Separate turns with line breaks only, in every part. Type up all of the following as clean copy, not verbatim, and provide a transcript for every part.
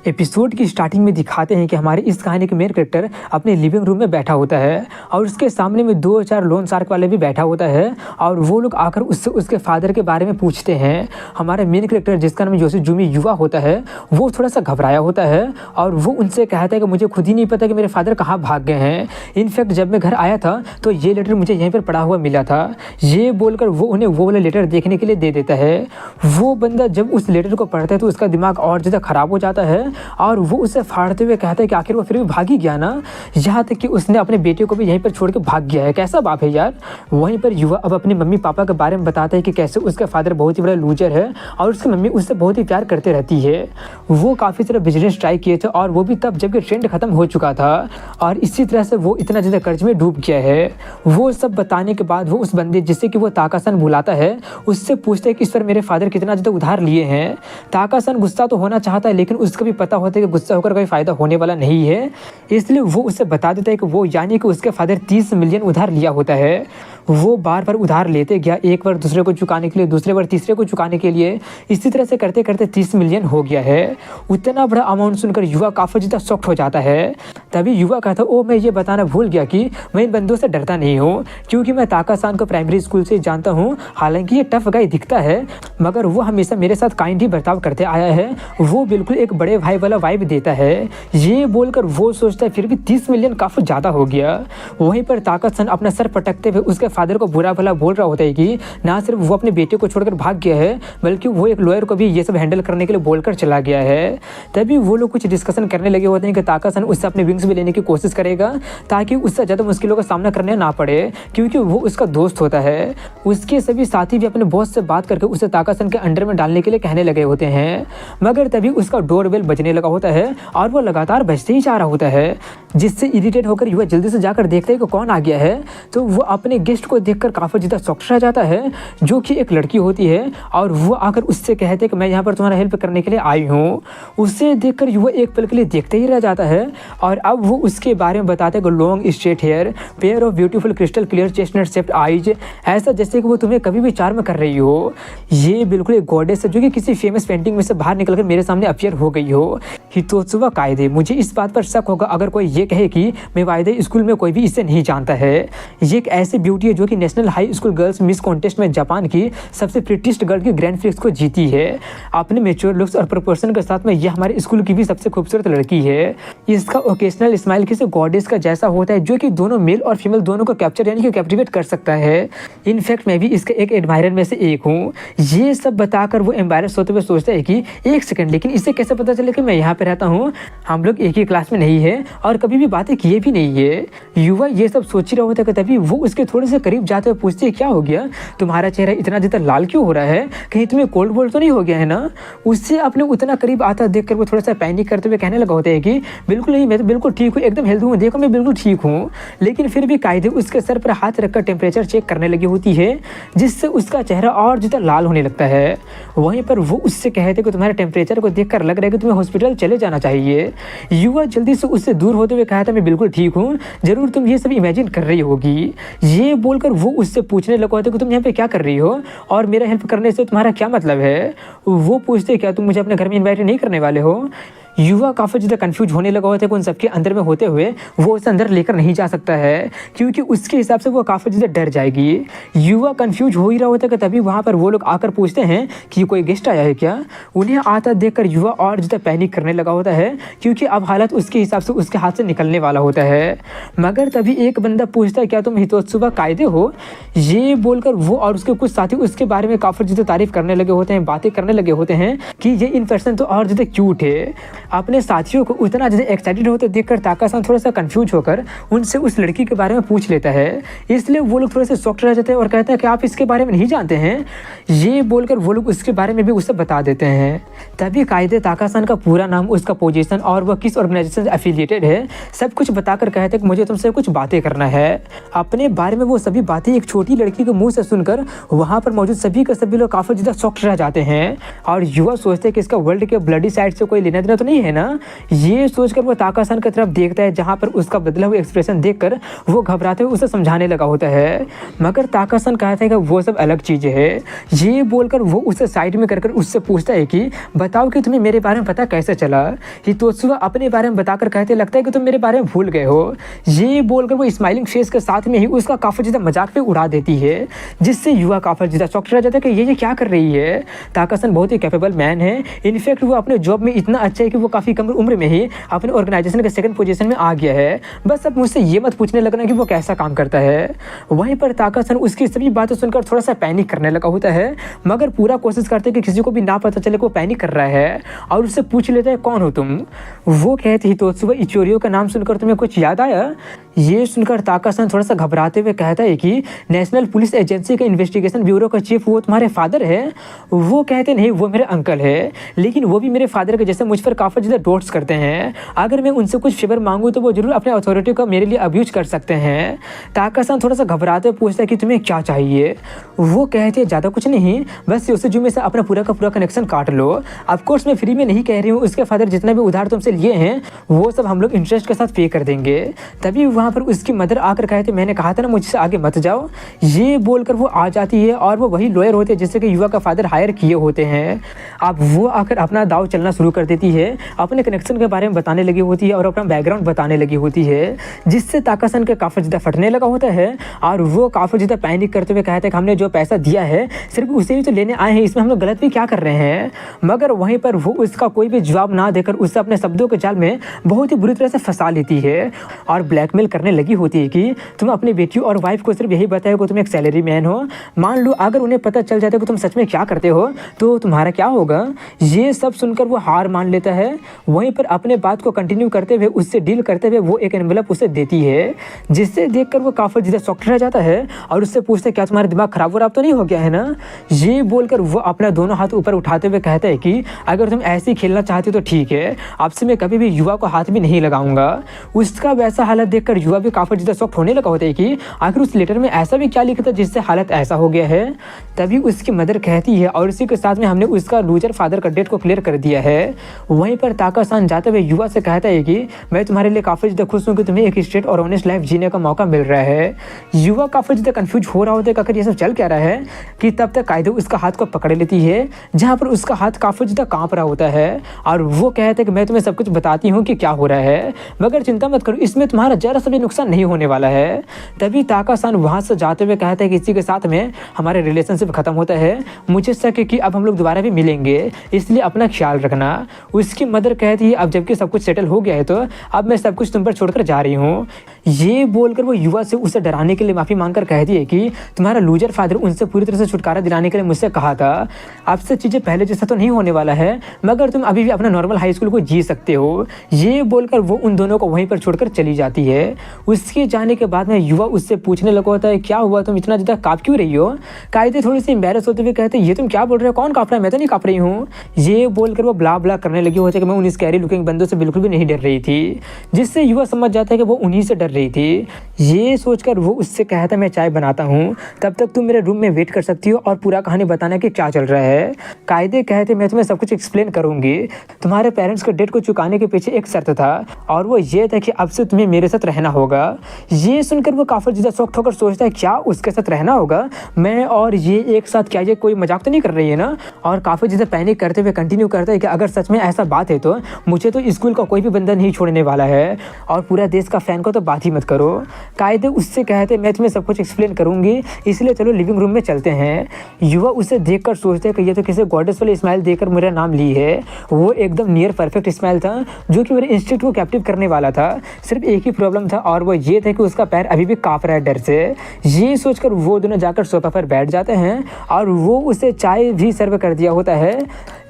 Episode की starting में दिखाते हैं कि हमारे इस कहानी के मेन कैरेक्टर अपने लिविंग रूम में बैठा होता है और उसके सामने में 2-4 लोन शार्क वाले भी बैठा होता है और वो लोग आकर उससे उसके फादर के बारे में पूछते हैं। हमारा मेन कैरेक्टर जिसका नाम योशिजुमी युवा होता है वो थोड़ा सा घबराया होता है और वो उनसे कहता है कि मुझे खुद ही नहीं पता कि मेरे फादर कहाँ भाग गए हैं। इनफैक्ट जब मैं घर आया था तो ये लेटर मुझे यहीं पर पड़ा हुआ मिला था। ये बोलकर वो उन्हें वो वाला लेटर देखने के लिए दे देता है। वो बंदा जब उस लेटर को पढ़ता है तो उसका दिमाग और ज़्यादा ख़राब हो जाता है और वो उसे फाड़ते हुए कहता है कि आखिर वो फिर भी भाग ही गया ना, यहाँ तक कि उसने अपने बेटे को भी यहीं पर छोड़ के भाग गया है। कैसा बाप है यार। वहीं पर युवा अब अपने मम्मी पापा के बारे में बताता है कि कैसे उसका फादर बहुत ही बड़ा लूजर है और उसकी मम्मी उससे बहुत ही प्यार करते रहती है। वो काफ़ी सारा बिजनेस ट्राई किए थे और वो भी तब जबकि ट्रेंड खत्म हो चुका था और इसी तरह से वो इतना ज़्यादा कर्ज में डूब गया है। वो सब बताने के बाद वो उस बंदे जिससे कि वो ताकासन बुलाता है उससे पूछते हैं कि इस पर मेरे फादर कितना ज़्यादा उधार लिए हैं। ताकासन गुस्सा तो होना चाहता है लेकिन उसको भी पता होता है कि गुस्सा होकर कोई फ़ायदा होने वाला नहीं है, इसलिए वो उससे बता देता है कि वो यानी कि उसके फादर 30 मिलियन उधार लिया होता है। वो बार बार उधार लेते गया, एक बार दूसरे को चुकाने के लिए, दूसरे बार तीसरे को चुकाने के लिए, इसी तरह से करते करते 30 मिलियन हो गया है। उतना बड़ा अमाउंट सुनकर युवा काफ़ी ज़्यादा शॉक्ड हो जाता है। तभी युवा कहता है, ओ मैं ये बताना भूल गया कि मैं इन बंदों से डरता नहीं हूँ क्योंकि मैं ताकासान को प्राइमरी स्कूल से जानता हूँ। हालांकि ये टफ गाय दिखता है मगर वो हमेशा मेरे साथ काइंड ही बर्ताव करते आया है। वो बिल्कुल एक बड़े भाई वाला वाइब देता है। ये बोलकर वो सोचता है फिर भी 30 मिलियन काफ़ी ज़्यादा हो गया। वहीं पर ताकासन अपना सर पटकते हुए उसके फादर को बुरा भला बोल रहा होता है कि ना सिर्फ वो अपने बेटे को छोड़कर भाग गया है बल्कि वो एक लॉयर को भी ये सब हैंडल करने के लिए बोलकर चला गया है। तभी वो लोग कुछ डिस्कशन करने लगे होते हैं कि ताकासन उससे अपने विंग्स भी लेने की कोशिश करेगा ताकि उससे ज़्यादा मुश्किलों का सामना करने ना पड़े क्योंकि वो उसका दोस्त होता है। उसके सभी साथी भी अपने बॉस से बात करके उसे ताकासन के अंडर में डालने के लिए कहने लगे होते हैं मगर तभी उसका डोरबेल बजने लगा होता है और वो लगातार बजते ही जा रहा होता है जिससे इरिटेट होकर युवा जल्दी से जाकर देखता है कि कौन आ गया है। तो वो अपने गेस्ट को देखकर काफ़ी ज़्यादा शॉक्ड रह जाता है जो कि एक लड़की होती है और वो आकर उससे कहते हैं कि मैं यहाँ पर तुम्हारा हेल्प करने के लिए आई हूँ। उसे देखकर युवा एक पल के लिए देखते ही रह जाता है और अब वो उसके बारे में बताते हैं कि long straight hair, pair of beautiful crystal clear chestnut shaped eyes, ऐसा जैसे कि वो तुम्हें कभी भी चार्म कर रही हो। ये बिल्कुल एक गॉडेस है जो कि किसी फेमस पेंटिंग में से बाहर निकलकर मेरे सामने अपीयर हो गई हो। हितोत्सुवा कायदे, मुझे इस बात पर शक होगा अगर कोई ये कहे कि मैं वायदे स्कूल में कोई भी इसे नहीं जानता है। ये एक ऐसी ब्यूटी है जो कि national high school girls miss contest में जापान की सबसे प्रिटिस्ट गर्ल की ग्रैंड प्रिक्स को जीती है। अपने मेच्योर लुक्स और प्रोपोर्शन के साथ में यह हमारे स्कूल की भी सबसे खूबसूरत लड़की है। इसका ओकेशनल स्माइल किसी गॉडेस का जैसा होता है जो कि दोनों मेल और फीमेल दोनों को कैप्चर यानी कि कैप्टिवेट कर सकता है। इनफैक्ट मैं भी इसके एक एडमायरर में से एक हूँ। ये सब बताकर वो एम्बैरेस होते हुए सोचता है कि एक सेकंड, लेकिन इससे कैसे पता चले कि मैं यहाँ पे रहता हूँ, हम लोग एक ही क्लास में नहीं है और कभी भी बातें किए भी नहीं है। युवा ये सब सोच ही रहा होता है कि तभी वो उसके थोड़े से करीब जाते हुए पूछती है, क्या हो गया, तुम्हारा चेहरा इतना ज़्यादा लाल क्यों हो रहा है, कहीं तुम्हें कोल्ड वोल्ड तो नहीं हो गया है ना। उससे अपने उतना करीब आता देखकर वो थोड़ा सा पैनिक करते हुए कहने लगा होता है कि बिल्कुल नहीं, मैं तो बिल्कुल ठीक हूँ, एकदम हेल्दी हूँ, देखो मैं बिल्कुल ठीक हूँ। लेकिन फिर भी कायदे उसके सर पर हाथ रखकर टेम्परेचर चेक करने लगी होती है जिससे उसका चेहरा और ज़्यादा लाल होने लगता है। वहीं पर वो उससे कहते कि तुम्हारे टेम्परेचर को देखकर लग रहा है कि तुम्हें हॉस्पिटल चले जाना चाहिए। युवा जल्दी से उससे दूर होते हुए कहा था, मैं बिल्कुल ठीक हूँ, जरूर तुम ये सब इमेजिन कर रही होगी। ये बोलकर वो उससे पूछने लगा होता कि तुम यहाँ पे क्या कर रही हो और मेरा हेल्प करने से तुम्हारा क्या मतलब है। वो पूछते क्या तुम मुझे अपने घर में इन्वाइट नहीं करने वाले हो। युवा काफ़ी ज़्यादा कंफ्यूज होने लगा होता है कि उन सबके अंदर में होते हुए वो उसे अंदर लेकर नहीं जा सकता है क्योंकि उसके हिसाब से वो काफ़ी ज़्यादा डर जाएगी। युवा कंफ्यूज हो ही रहा होता है कि तभी वहाँ पर वो लोग आकर पूछते हैं कि कोई गेस्ट आया है क्या। उन्हें आता देखकर युवा और ज़्यादा पैनिक करने लगा होता है क्योंकि अब हालत उसके हिसाब से उसके हाथ से निकलने वाला होता है। मगर तभी एक बंदा पूछता है, क्या तुम हितोत्सुवा कायदे हो। ये बोलकर वो और उसके कुछ साथी उसके बारे में काफ़ी ज़्यादा तारीफ करने लगे होते हैं, बातें करने लगे होते हैं कि ये इन पर्सन तो और ज़्यादा क्यूट है। अपने साथियों को उतना ज़्यादा एक्साइटेड होते देखकर ताकासान थोड़ा सा कंफ्यूज होकर उनसे उस लड़की के बारे में पूछ लेता है। इसलिए वो लोग थोड़े से शॉक्ड रह जाते हैं और कहते हैं कि आप इसके बारे में नहीं जानते हैं। ये बोलकर वो लोग उसके बारे में भी उससे बता देते हैं। तभी कायदे ताकासान का पूरा नाम, उसका पोजीशन और वह किस ऑर्गेनाइजेशन से एफिलिएटेड है सब कुछ बताकर कहते हैं कि मुझे तुमसे कुछ बातें करना है। अपने बारे में वो सभी बातें एक छोटी लड़की के मुँह से सुनकर वहाँ पर मौजूद सभी लोग काफ़ी ज़्यादा शॉक्ड रह जाते हैं और युवा सोचते हैं कि इसका वर्ल्ड के ब्लडी साइड से कोई लेना देना तो नहीं सही है ना। ये सोचकर वो ताका-सान की तरफ देखता है, जहाँ पर उसका बदला हुआ एक्सप्रेशन देखकर वो घबराते हुए उसे समझाने लगा होता है। मगर ताका-सान कहता है कि वो सब अलग चीज़ें है। ये बोलकर वो उसे साइड में कर उससे पूछता है कि बताओ कि तुम्हें मेरे बारे में पता कैसे चला। हितोत्सुका अपने बारे में बताकर कहते लगता है कि तुम मेरे बारे में भूल गए हो। ये बोलकर वो स्माइलिंग फेस के साथ में ही उसका काफ़ी ज़्यादा मजाक भी उड़ा देती है, जिससे युवा काफ़ी ज़्यादा शॉक्ड रह जाता है कि ये क्या कर रही है। ताका-सान बहुत ही कैपेबल मैन है। इनफैक्ट वो अपने जॉब में इतना अच्छा है कि वो काफ़ी कम उम्र में ही अपने ऑर्गेनाइजेशन के सेकंड पोजीशन में आ गया है। बस अब मुझसे ये मत पूछने लगना कि वो कैसा काम करता है। वहीं पर ताका-सान उसकी सभी बातें सुनकर थोड़ा सा पैनिक करने लगा होता है, मगर पूरा कोशिश करते कि किसी को भी ना पता चले कि वो पैनिक कर रहा है, और उससे पूछ लेता है कौन हो तुम। वो कहती हितोत्सुका इचोरियो का नाम सुनकर तुम्हें कुछ याद आया। ये सुनकर ताका-सान थोड़ा सा घबराते हुए कहता है कि नेशनल पुलिस एजेंसी का इन्वेस्टिगेशन ब्यूरो का चीफ वो तुम्हारे फादर है। वो कहते नहीं, वो मेरे अंकल है, लेकिन वो भी मेरे फादर के जैसे मुझ पर काफ़ी ज़्यादा डोट्स करते हैं। अगर मैं उनसे कुछ फेवर मांगूँ तो वो जरूर अपने अथॉरिटी का मेरे लिए अब्यूज कर सकते हैं। ताका-सान थोड़ा सा घबराते हुए पूछता है कि तुम्हें क्या चाहिए। वो कहते हैं ज़्यादा कुछ नहीं, बस योशिजुमे में से अपना पूरा का पूरा कनेक्शन काट लो। ऑफकोर्स मैं फ्री में नहीं कह रही हूँ, उसके फादर जितना भी उधार तुमसे लिए हैं वो सब हम लोग इंटरेस्ट के साथ पे कर देंगे। तभी वहाँ पर उसकी मदर आकर कहते मैंने कहा था ना मुझसे आगे मत जाओ। ये बोलकर वो आ जाती है, और वो वही लॉयर होते हैं जिससे कि युवा का फादर हायर किए होते हैं। अब वो आकर अपना दाव चलना शुरू कर देती है, अपने कनेक्शन के बारे में बताने लगी होती है और अपना बैकग्राउंड बताने लगी होती है, जिससे ताका-सान के काफ़ी ज़्यादा फटने लगा होता है। और वो काफ़ी ज़्यादा पैनिक करते हुए कहते हैं कि हमने जो पैसा दिया है सिर्फ उसे ही तो लेने आए हैं, इसमें हम लोग गलत भी क्या कर रहे हैं। मगर वहीं पर वो उसका कोई भी जवाब ना देकर उससे अपने शब्दों के जाल में बहुत ही बुरी तरह से फंसा लेती है, और ब्लैकमेल करने लगी होती है कि तुम अपनी बेटी और वाइफ को सिर्फ यही बताओ कि तुम एक सैलरी मैन हो। मान लो अगर उन्हें पता चल जाता है कि तुम सच में क्या करते हो तो तुम्हारा क्या होगा। ये सब सुनकर वो हार मान लेता है। वहीं पर अपने बात को कंटिन्यू करते हुए उससे डील करते हुए वो एक एनवेलप उसे देती है, जिससे देखकर वो काफ़ी ज़्यादा शॉक्ड रह जाता है और उससे पूछता है क्या तुम्हारा दिमाग खराब हो रहा तो नहीं हो गया है ना। ये बोलकर वो अपना दोनों हाथ ऊपर उठाते हुए कहता है कि अगर तुम ऐसे ही खेलना चाहते हो तो ठीक है, आपसे मैं कभी भी युवा को हाथ भी नहीं लगाऊंगा। उसका वैसा हालत देखकर युवा भी काफ़ी ज़्यादा शॉक्ड होने लगा होता है कि आखिर उस लेटर में ऐसा भी क्या लिखा था जिससे हालत ऐसा हो गया है। तभी उसकी मदर कहती है और इसी के साथ में हमने उसका लूजर फादर का डेट को क्लियर कर दिया है। वहीं पर ताका-सान जाते हुए युवा से कहता है कि मैं तुम्हारे लिए काफ़ी ज़्यादा खुश हूँ कि तुम्हें एक स्ट्रेट और ऑनेस्ट लाइफ जीने का मौका मिल रहा है। युवा काफ़ी ज़्यादा कंफ्यूज हो रहा होता है कि आखिर ये सब चल क्या रहा है, कि तब तक कायदे उसका हाथ को पकड़ लेती है, जहाँ पर उसका हाथ काफ़ी ज़्यादा काँप रहा होता है, और वो कहते हैं कि मैं तुम्हें सब कुछ बताती हूँ कि क्या हो रहा है, मगर चिंता मत करो, इसमें तुम्हारा जरा सा भी नुकसान नहीं होने वाला है। तभी ताका-सान वहाँ से जाते हुए कहता है कि इसी के साथ में हमारे रिलेशनशिप खत्म होता है, मुझे शक है कि अब हम लोग दोबारा भी मिलेंगे, इसलिए अपना ख्याल रखना। उसकी मदर कहती है अब जबकि सब कुछ सेटल हो गया है तो अब मैं सब कुछ तुम पर छोड़कर जा रही हूँ। ये बोलकर वो युवा से उसे डराने के लिए माफ़ी मांगकर कहती है कि तुम्हारा लूजर फादर उनसे पूरी तरह से छुटकारा दिलाने के लिए मुझसे कहा था, अब से चीज़ें पहले जैसा तो नहीं होने वाला है, मगर तुम अभी भी अपना नॉर्मल हाई स्कूल को जी सकते हो। ये बोलकर वो उन दोनों को वहीं पर छोड़कर चली जाती है। उसके जाने के बाद में युवा उससे पूछने लगा होता है क्या हुआ, तुम इतना ज़्यादा काँप क्यों रही हो। कायदे थोड़ी सी एम्बेरस होते हुए कहते ये तुम क्या बोल रहे हो, कौन काँप रहा है, मैं तो नहीं काँप रही हूँ। ये बोलकर वो ब्ला ब्ला करने लगी होती है कि मैं उन स्कैरी लुकिंग बंदों से बिल्कुल भी नहीं डर रही थी, जिससे युवा समझ जाता है कि वो उन्हीं से डर रही थी। ये सोचकर वो उससे कहता मैं चाय बनाता हूँ, तब तक तुम मेरे रूम में वेट कर सकती हो और पूरा कहानी बताना कि क्या चल रहा है। कायदे कहते मैं तुम्हें सब कुछ एक्सप्लेन करूँगी। तुम्हारे पेरेंट्स के डेट को चुकाने के पीछे एक शर्त था, और वो ये था कि अब से तुम्हें मेरे साथ रहना होगा। ये सुनकर वो काफ़ी ज़्यादा शॉक्ड होकर सोचता है क्या उसके साथ रहना होगा, मैं और ये एक साथ, क्या ये कोई मजाक तो नहीं कर रही है ना। और काफ़ी ज़्यादा पैनिक करते हुए कंटिन्यू करता है कि अगर सच में ऐसा बात है तो मुझे तो स्कूल का कोई भी बंदा नहीं छोड़ने वाला है, और पूरा देश का फ़ैन को तो बात ही मत करो। कायदे उससे कहते मैं तुम्हें सब कुछ एक्सप्लेन करूँगी, इसलिए चलो लिविंग रूम में चलते हैं। युवा उसे देखकर सोचते हैं कि ये तो किसी गॉडेस वाले स्माइल देकर मेरा नाम ली है। वो एकदम नियर परफेक्ट स्माइल था जो कि मेरे इंस्टिंक्ट को कैप्टिव करने वाला था। सिर्फ एक ही प्रॉब्लम था, और वो ये था कि उसका पैर अभी भी काँप रहा है डर से। ये सोचकर वो दोनों जाकर सोफा पर बैठ जाते हैं, और वो उसे चाय भी सर्व कर दिया होता है,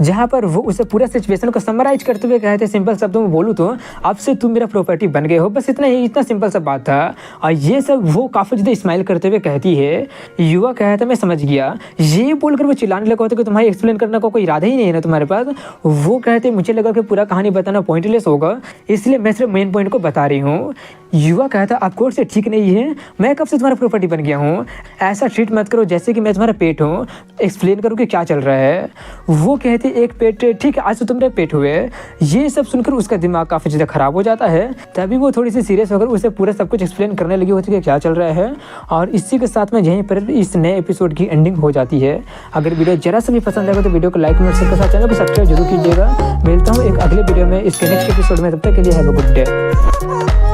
जहाँ पर वो उसे पूरा सिचुएशन को समराइज करते हुए कहते सिंपल शब्दों में बोलूँ तो अब से तुम मेरा प्रॉपर्टी बन गए हो, बस इतना ही, इतना सिंपल सा बात था। और ये सब वो काफ़ी ज़्यादा स्माइल करते हुए कहती है। युवा कहता मैं समझ गया। ये बोलकर वो चिल्लाने लगा होता कि तुम्हारी एक्सप्लेन करने का कोई इरादा ही नहीं है ना तुम्हारे पास। वो कहते मुझे लगा कि पूरा कहानी बताना पॉइंटलेस होगा, इसलिए मैं सिर्फ मेन पॉइंट को बता रही हूँ। युवा कहता ऑफ कोर्स ये ठीक नहीं है, मैं कब से तुम्हारा प्रॉपर्टी बन गया हूँ, ऐसा ट्रीट मत करो जैसे कि मैं तुम्हारा पेट हूँ, एक्सप्लेन करो कि क्या चल रहा है। वो कहते एक पेट, ठीक है आज तो तुम मेरे पेट हुए, है। ये सब सुनकर उसका दिमाग काफ़ी ज़्यादा ख़राब हो जाता है। तभी वो थोड़ी सी सीरियस होकर उसे पूरा सब कुछ एक्सप्लेन करने लगी होती है कि क्या चल रहा है। और इसी के साथ में यहीं पर इस नए एपिसोड की एंडिंग हो जाती है। अगर वीडियो जरा सा भी पसंद आएगा तो वीडियो को लाइक, कमेंट, शेयर के साथ चैनल को सब्सक्राइब जरूर कीजिएगा। मिलता हूँ एक अगले वीडियो में इसके नेक्स्ट एपिसोड में। तब तक के लिए हैव अ गुड डे।